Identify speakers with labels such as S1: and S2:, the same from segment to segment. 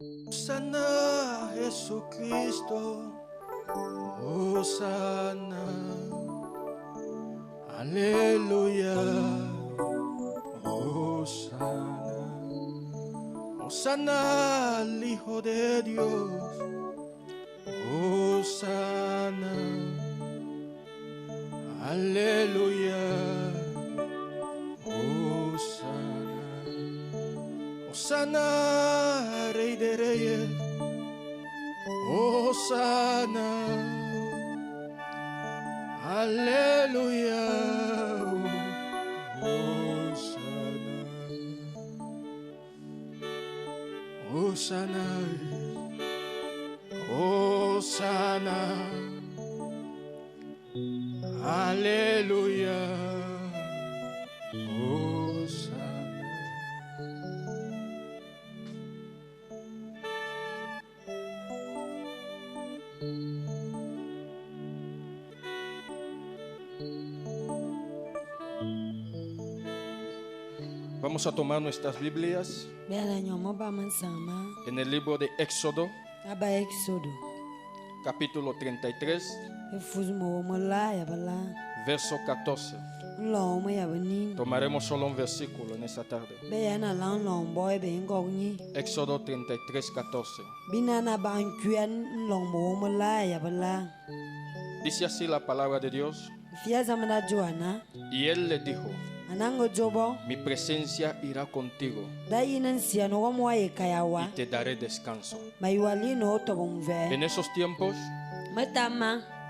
S1: Hosana Jesucristo, Hosana, aleluya, Hosana, Hosana al Hijo de Dios, Hosana, aleluya, Hosana, Hosana, Rey de Reyes, Hosana, aleluya, Hosana, Hosana, Hosana, aleluya, Hosana. Vamos a tomar nuestras Biblias en el libro de Éxodo, capítulo 33, verso 14. Tomaremos solo un versículo en esta tarde. Éxodo 33, 14. Dice así la palabra de Dios. Y él le dijo: mi presencia irá contigo y te daré descanso. En esos tiempos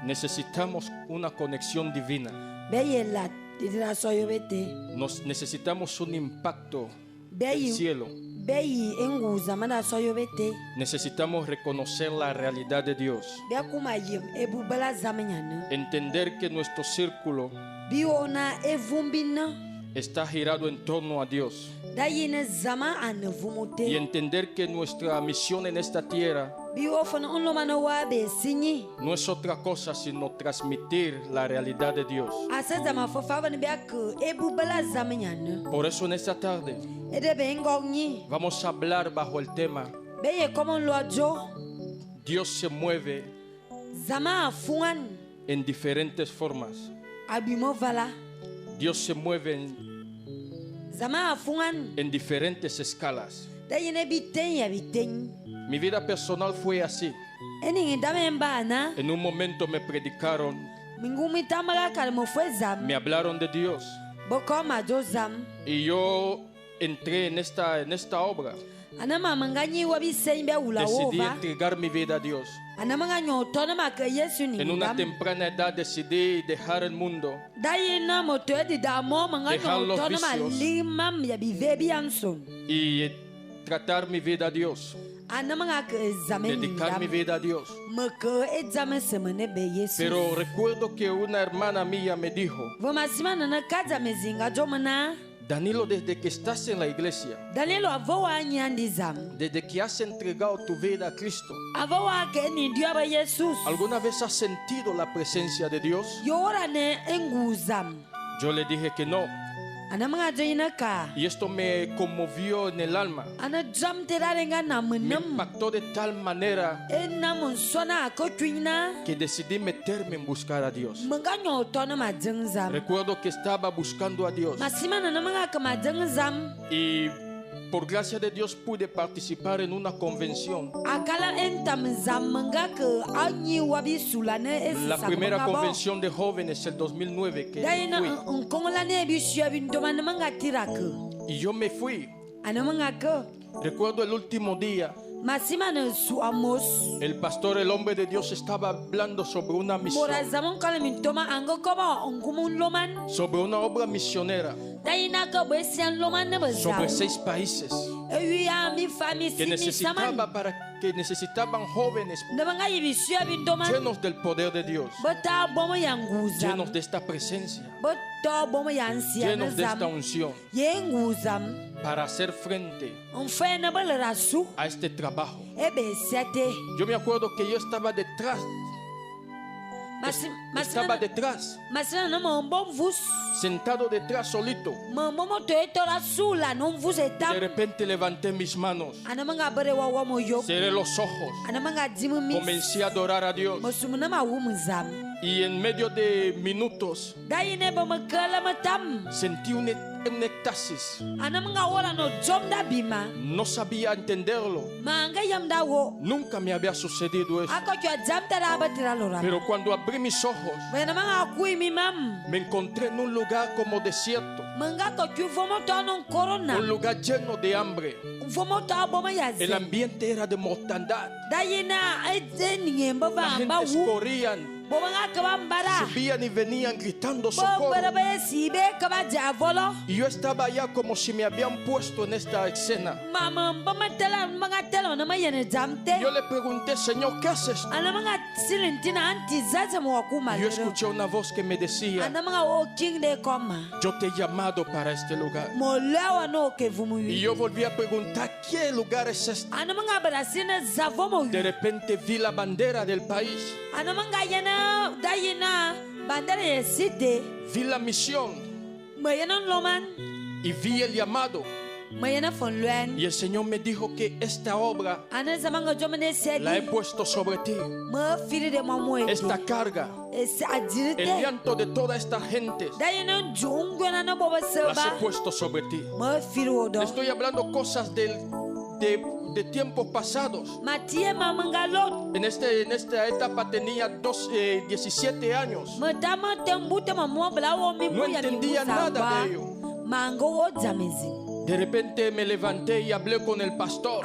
S1: necesitamos una conexión divina. Necesitamos un impacto del cielo. Necesitamos reconocer la realidad de Dios. Entender que nuestro círculo está girado en torno a Dios. Y entender que nuestra misión en esta tierra no es otra cosa sino transmitir la realidad de Dios. Por eso en esta tarde vamos a hablar bajo el tema: Dios se mueve en diferentes formas. Dios se mueve en diferentes escalas. Mi vida personal fue así. En un momento me predicaron, me hablaron de Dios, y yo entré en esta obra. Decidí entregar mi vida a Dios. En una temprana edad decidí dejar el mundo, dejar los vicios y tratar mi vida a Dios, dedicar mi vida a Dios. Pero recuerdo que una hermana mía me dijo: Danilo, desde que estás en la iglesia, desde que has entregado tu vida a Cristo, ¿alguna vez has sentido la presencia de Dios? Yo le dije que no. Y esto me conmovió en el alma. Me impactó de tal manera que decidí meterme en buscar a Dios. Recuerdo que estaba buscando a Dios. Y por gracia de Dios pude participar en una convención. La primera convención de jóvenes el 2009 que fui. Y yo me fui. Recuerdo el último día. El pastor, el hombre de Dios, estaba hablando sobre una misión, sobre una obra misionera, sobre 6 países que necesitaban jóvenes llenos del poder de Dios, llenos de esta presencia, llenos de esta unción, para hacer frente a este trabajo. Yo me acuerdo que yo estaba detrás estaba detrás, sentado detrás solito. De repente levanté mis manos, cerré los ojos, comencé a adorar a Dios. Y en medio de minutos sentí un éxtasis. No sabía entenderlo. Nunca me había sucedido eso. Pero cuando abrí mis ojos, me encontré en un lugar como desierto. Un lugar lleno de hambre. El ambiente era de mortandad. La gente corrían, subían y venían gritando socorro. Y yo estaba allá como si me habían puesto en esta escena. Yo le pregunté, Señor, ¿qué haces tú? Y yo escuché una voz que me decía, yo te he llamado para este lugar. Y yo volví a preguntar, ¿qué lugar es este? De repente vi la bandera del país. Vi la misión y vi el llamado. Y el Señor me dijo que esta obra la he puesto sobre ti. Esta carga, el llanto de toda esta gente, las he puesto sobre ti. Estoy hablando cosas de tiempos pasados. En esta etapa tenía 17 años. No entendía nada de ello. De repente me levanté y hablé con el pastor.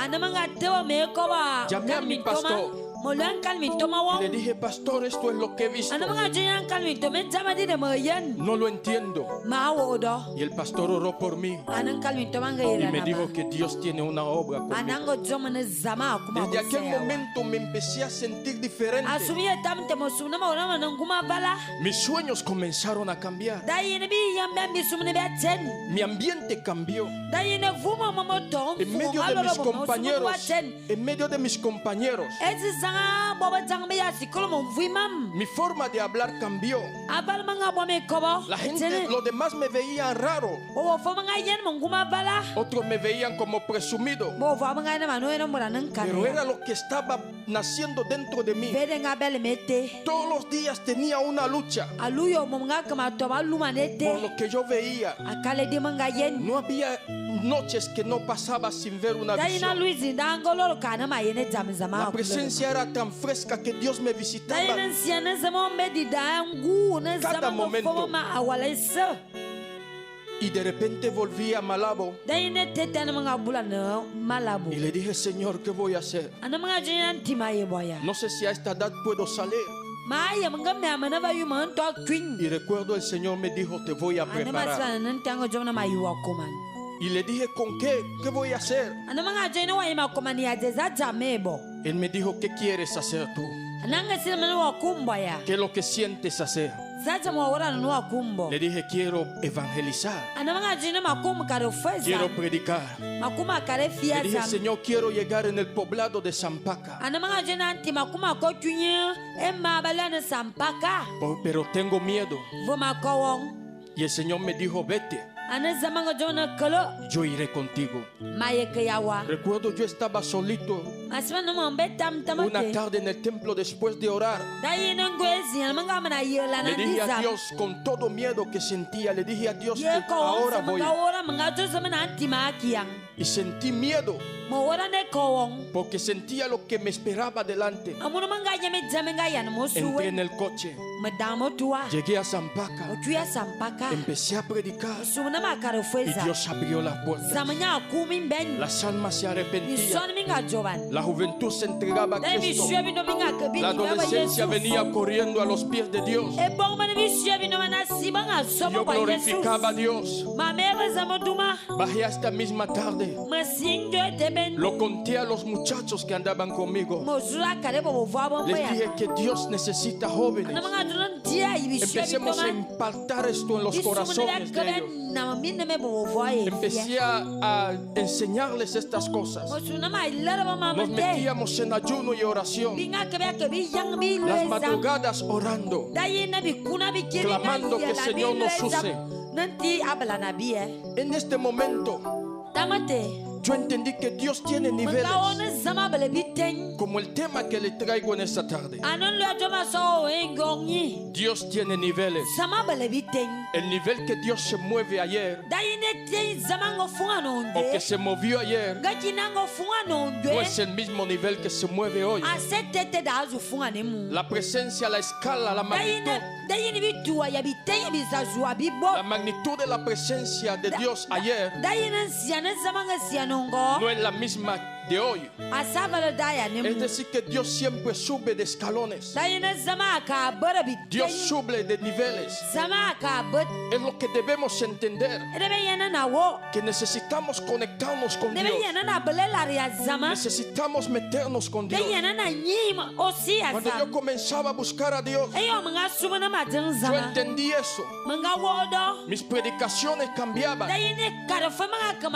S1: Llamé a mi pastor. Le dije, pastor, esto es lo que he visto. No lo entiendo. Y el pastor oró por mí y me dijo que Dios tiene una obra conmigo. Desde aquel momento me empecé a sentir diferente. Mis sueños comenzaron a cambiar. Mi ambiente cambió. En medio de mis compañeros, mi forma de hablar cambió. La gente, los demás me veían raro. Otros me veían como presumido. Pero era lo que estaba naciendo dentro de mí. Todos los días tenía una lucha. Por lo que yo veía, no había noches que no pasaba sin ver una visión. La presencia era tan fresca que Dios me visitaba cada momento. Y de repente volví a Malabo y le dije, Señor, ¿qué voy a hacer? No sé si a esta edad puedo salir. Y recuerdo el Señor me dijo, te voy a preparar. Y le dije, ¿con qué? ¿Qué voy a hacer? Él me dijo, ¿qué quieres hacer tú? ¿Qué es lo que sientes hacer? Le dije, quiero evangelizar. Quiero predicar. Le dije, Señor, quiero llegar en el poblado de Sampaca. Pero tengo miedo. Y el Señor me dijo, vete. Yo iré contigo. Recuerdo, yo estaba solito una tarde en el templo después de orar. Le dije a Dios con todo miedo que sentía. Le dije a Dios que ahora voy. Y sentí miedo porque sentía lo que me esperaba delante. Entré en el coche. Llegué a Sampaca. Empecé a predicar. Y Dios abrió las puertas. Las almas se arrepentían. La juventud se entregaba a Cristo. La adolescencia venía corriendo a los pies de Dios. Yo glorificaba a Dios. Bajé esta misma tarde. Lo conté a los muchachos que andaban conmigo. Les dije que Dios necesita jóvenes empecemos a impactar esto en los corazones de ellos. Empecé a enseñarles estas cosas. Nos metíamos en ayuno y oración, las madrugadas orando, clamando que el Señor nos use. En este momento yo entendí que Dios tiene niveles, como el tema que le traigo en esta tarde. Dios tiene niveles. El nivel que Dios se mueve ayer, o que se movió ayer, no es el mismo nivel que se mueve hoy. La presencia, la escala, la magnitud de la presencia de Dios ayer no es la misma de hoy. Es decir, que Dios siempre sube de escalones. Dios sube de niveles. Es lo que debemos entender, que necesitamos conectarnos con Dios. Necesitamos meternos con Dios. Cuando yo comenzaba a buscar a Dios, yo entendí eso. Mis predicaciones cambiaban,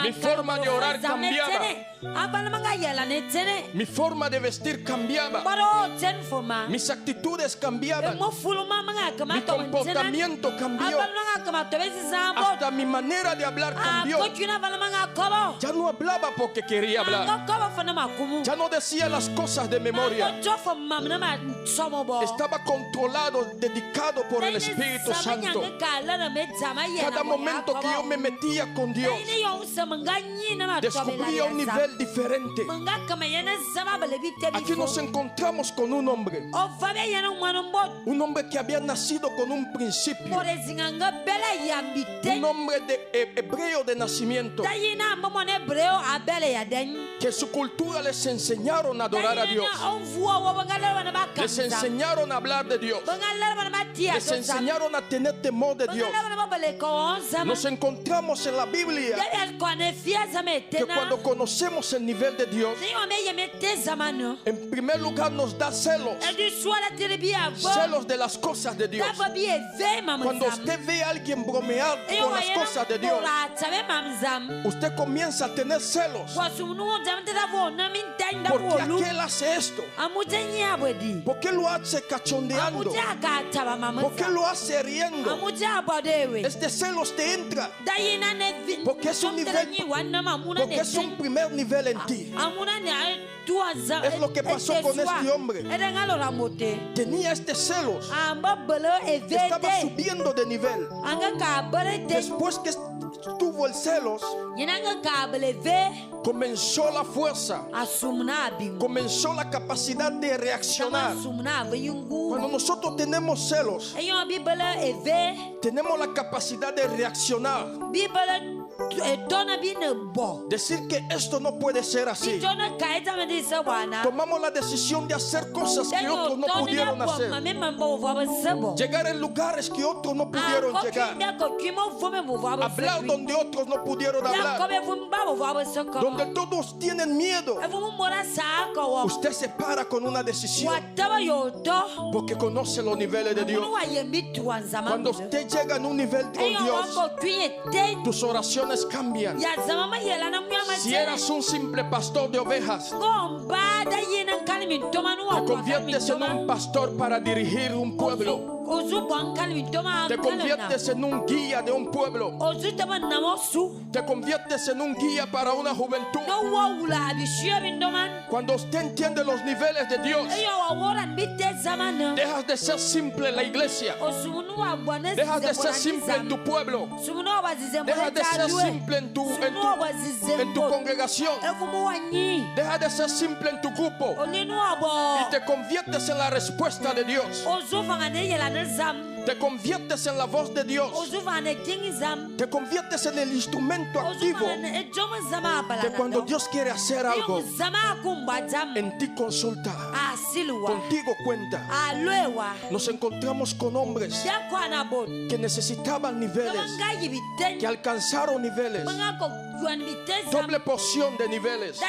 S1: mi forma de orar cambiaba, mi forma de vestir cambiaba, mis actitudes cambiaban, mi comportamiento cambió, hasta mi manera de hablar cambió. Ya no hablaba porque quería hablar, ya no decía las cosas de memoria. Estaba controlado, dedicado por el Espíritu Santo. Cada momento que yo me metía con Dios, descubría un nivel diferente. Aquí nos encontramos con un hombre que había nacido con un principio, un hombre de hebreo de nacimiento, que su cultura les enseñaron a adorar a Dios, les enseñaron a hablar de Dios, les enseñaron a tener temor de Dios. Nos encontramos en la Biblia que cuando conocemos el nivel de Dios, en primer lugar nos da celos, celos de las cosas de Dios. Cuando usted ve a alguien bromear con las cosas de Dios, usted comienza a tener celos, porque aquel hace esto, porque lo hace cachondeando, porque lo hace riendo. Este celos te entra porque es un nivel, porque es un primer nivel en ti. Es lo que pasó con este hombre. Tenía este celos, estaba subiendo de nivel. Después que tuvo el celos, comenzó la fuerza, comenzó la capacidad de reaccionar. Cuando nosotros tenemos celos, tenemos la capacidad de reaccionar, decir que esto no puede ser así. Tomamos la decisión de hacer cosas que otros no pudieron hacer, llegar en lugares que otros no pudieron llegar, hablar donde otros no pudieron hablar, donde todos tienen miedo. Usted se para con una decisión, porque conoce los niveles de Dios. Cuando usted llega en un nivel con Dios, tus oraciones cambian. Si eras un simple pastor de ovejas, te conviertes en un pastor para dirigir un pueblo. Te conviertes en un guía de un pueblo. Te conviertes en un guía para una juventud. Cuando usted entiende los niveles de Dios, dejas de ser simple en la iglesia, dejas de ser simple en tu pueblo, dejas de ser simple en tu congregación, dejas de ser simple en tu grupo y te conviertes en la respuesta de Dios. Te conviertes en la voz de Dios. Te conviertes en el instrumento activo que cuando Dios quiere hacer algo, en ti consulta, contigo cuenta. Nos encontramos con hombres que necesitaban niveles, que alcanzaron niveles, Doble porción de niveles.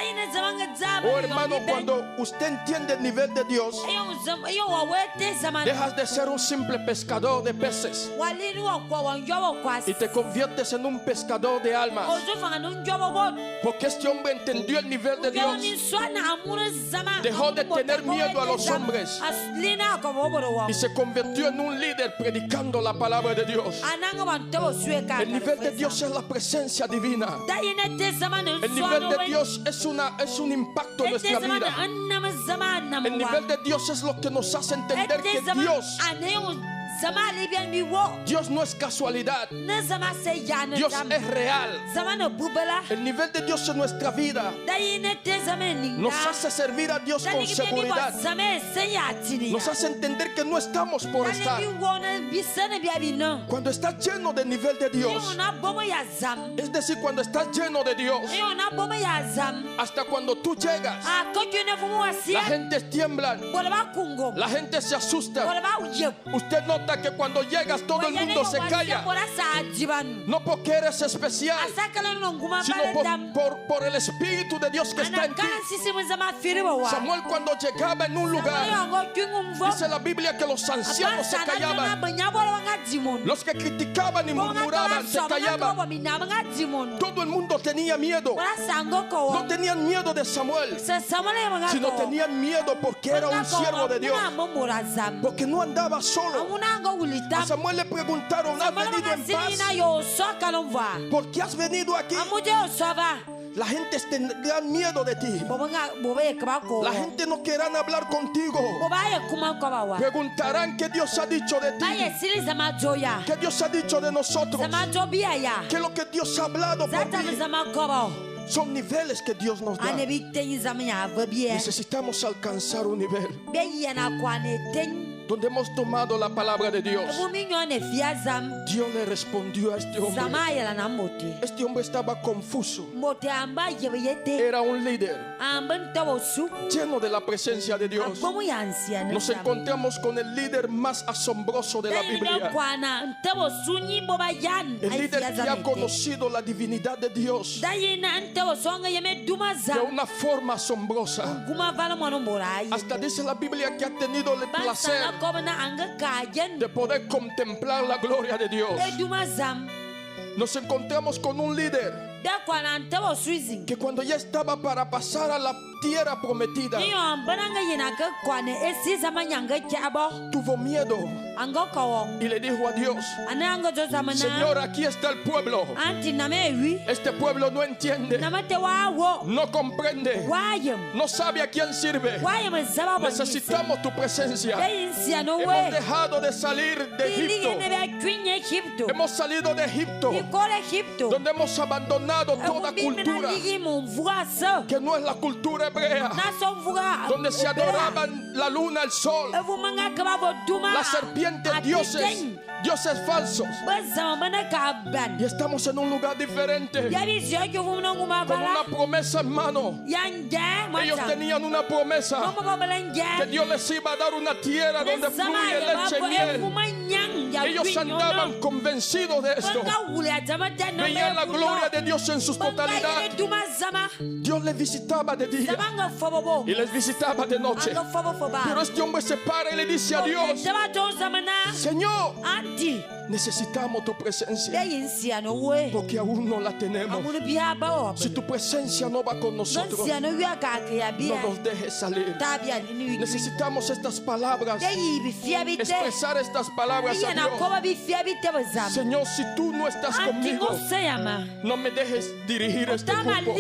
S1: Oh hermano, cuando usted entiende el nivel de Dios, dejas de ser un simple pescador de peces y te conviertes en un pescador de almas. Porque este hombre entendió el nivel de Dios. Dejó de tener miedo a los hombres y se convirtió en un líder predicando la palabra de Dios. El nivel de Dios es la presencia divina. El nivel de Dios es un impacto en nuestra vida. El nivel de Dios es lo que nos hace entender que Dios no es casualidad. Dios es real. El nivel de Dios en nuestra vida nos hace servir a Dios con seguridad. Nos hace entender que no estamos por estar. Cuando estás lleno del nivel de Dios, es decir, cuando estás lleno de Dios, hasta cuando tú llegas, la gente tiembla, la gente se asusta. Usted nota que cuando llegas todo el mundo se calla, no porque eres especial, sino por el Espíritu de Dios que está en ti. Samuel, cuando llegaba en un lugar, dice la Biblia que los ancianos se callaban, los que criticaban y murmuraban se callaban. Todo el mundo tenía miedo. No tenían miedo de Samuel, sino tenían miedo porque era un siervo de Dios, porque no andaba solo. A Samuel le preguntaron: ¿has venido en paz? ¿Por qué has venido aquí? La gente tendrá miedo de ti. La gente no querrá hablar contigo. Preguntarán qué Dios ha dicho de ti, qué Dios ha dicho de nosotros, qué es lo que Dios ha hablado por ti. Son niveles que Dios nos da. Necesitamos alcanzar un nivel donde hemos tomado la palabra de Dios. Dios le respondió a este hombre. Este hombre estaba confuso. Era un líder lleno de la presencia de Dios. Nos encontramos con el líder más asombroso de la Biblia. El líder que ha conocido la divinidad de Dios de una forma asombrosa. Hasta dice la Biblia que ha tenido el placer de poder contemplar la gloria de Dios. Nos encontramos con un líder que cuando ya estaba para pasar a la tierra prometida, tuvo miedo y le dijo a Dios: Señor, aquí está el pueblo. Este pueblo no entiende, no comprende, no sabe a quién sirve. Necesitamos tu presencia. Hemos dejado de salir de Egipto. Hemos salido de Egipto, donde hemos abandonado toda cultura que no es la cultura hebrea, donde se adoraban la luna, el sol, la serpiente, dioses falsos. Y estamos en un lugar diferente, con una promesa en mano. Ellos tenían una promesa, que Dios les iba a dar una tierra donde fluye leche y miel. Ellos andaban convencidos de esto. Veían la gloria de Dios en su totalidad. Dios les visitaba de día y les visitaba de noche. Pero este hombre se para y le dice a Dios: Señor, necesitamos tu presencia, porque aún no la tenemos. Si tu presencia no va con nosotros, no nos dejes salir. Necesitamos estas palabras, expresar estas palabras a Dios. Señor, si tú no estás conmigo, no me dejes dirigir este grupo,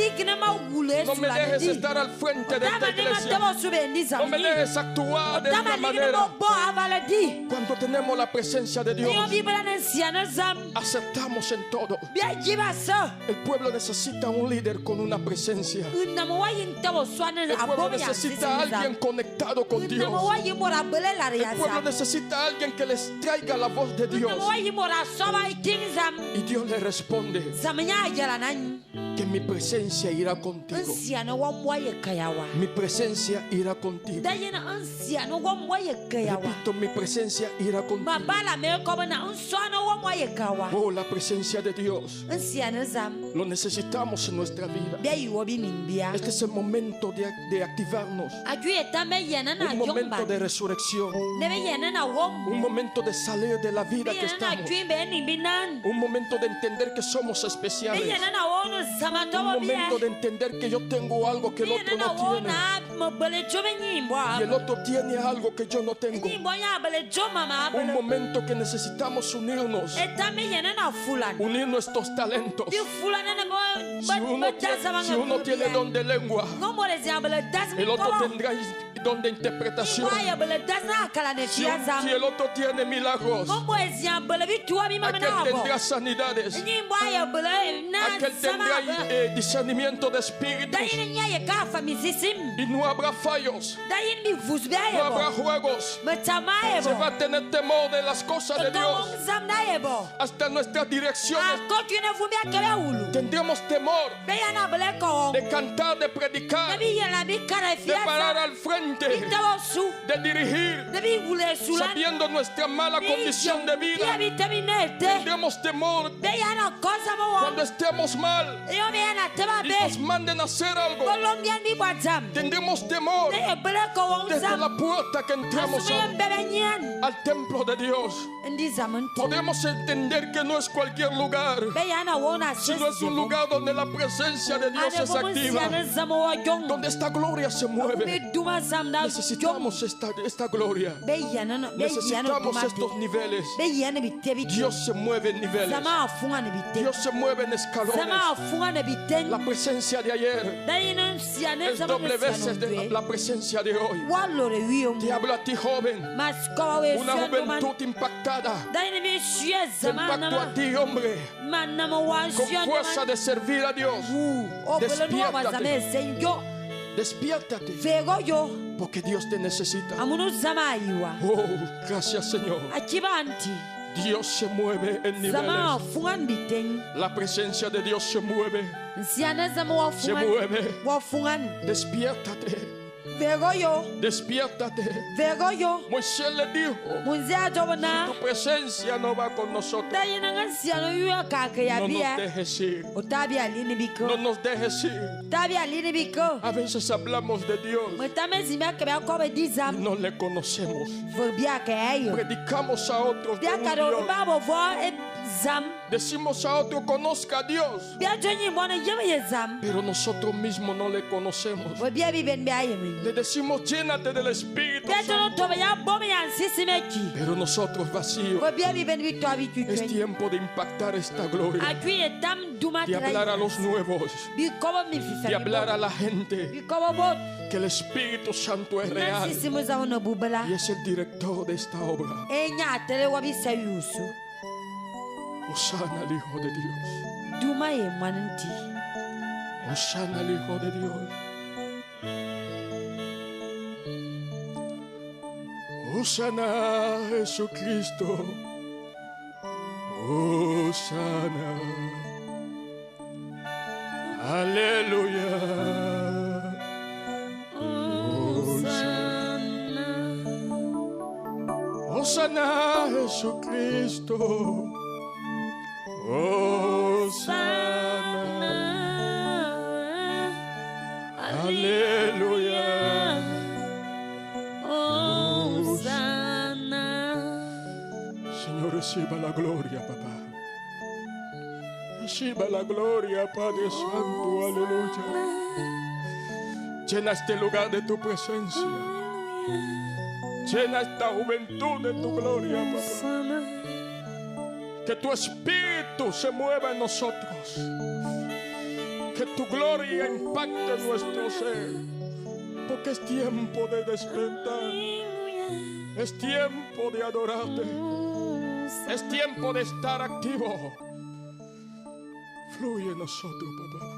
S1: no me dejes estar al frente de esta iglesia, no me dejes actuar de esta manera. Cuando tenemos la presencia de Dios, aceptamos en todo. El pueblo necesita un líder con una presencia. El pueblo necesita a alguien conectado con Dios. El pueblo necesita a alguien que les traiga la voz de Dios. Y Dios le responde: que mi presencia irá contigo. Mi presencia irá contigo. Repito, mi presencia irá contigo. Oh, la presencia de Dios. Lo necesitamos en nuestra vida. Este es el momento de activarnos. Un momento de resurrección. Un momento de salir de la vida que estamos. Un momento de entender que somos especiales. Un momento de entender que yo tengo algo que el otro no tiene. Y el otro tiene algo que yo no tengo. Un momento que necesitamos unirnos. Unir nuestros talentos. Si uno tiene don de lengua, el otro tendrá don de interpretación. Si el otro tiene milagros, aquel tendrá sanidades. Aquel tendrá discernimiento de espíritus. Y no habrá fallos. No habrá juegos. Se va a tener temor de las cosas de Dios. Hasta nuestras direcciones tendremos temor de cantar, de predicar, de parar al frente, de dirigir, sabiendo nuestra mala condición de vida. Tendremos temor cuando estemos mal y nos manden a hacer algo. Tendremos temor desde la puerta que entramos al templo de Dios. Podemos entender que no es cualquier lugar, sino es un lugar donde la presencia de Dios es activa, donde esta gloria se mueve. Necesitamos esta gloria. Necesitamos estos niveles. Dios se mueve en niveles. Dios se mueve en escalones. La presencia de ayer es doble veces de la presencia de hoy. Te hablo a ti, joven. Una juventud impactada. Te impacto a ti, hombre, con fuerza de servir a Dios. Despiértate. Despiértate. Porque Dios te necesita. Oh, gracias, Señor. Dios se mueve en niveles. La presencia de Dios se mueve. Se mueve. Despiértate. Despiértate. Moisés le dijo: tu presencia no va con nosotros. No nos dejes ir. No nos dejes ir. A veces hablamos de Dios y no le conocemos. Predicamos a otros de un Dios. Decimos a otro: conozca a Dios, pero nosotros mismos no le conocemos. Le decimos: llénate del Espíritu Santo, pero nosotros vacíos. Es tiempo de impactar esta gloria, de hablar a los nuevos, de hablar a la gente que el Espíritu Santo es real y es el director de esta obra. Osana al Hijo de Dios. Osana al Hijo de Dios. Osana a Jesucristo. Osana. Aleluya. Osana a Jesucristo. Osana, aleluya, Osana. Señor, reciba la gloria, papá. Reciba la gloria, Padre Santo, aleluya. Llena este lugar de tu presencia. Llena esta juventud de tu gloria, papá. Que tu espíritu se mueva en nosotros. Que tu gloria impacte nuestro ser. Porque es tiempo de despertar. Es tiempo de adorarte. Es tiempo de estar activo. Fluye en nosotros, papá.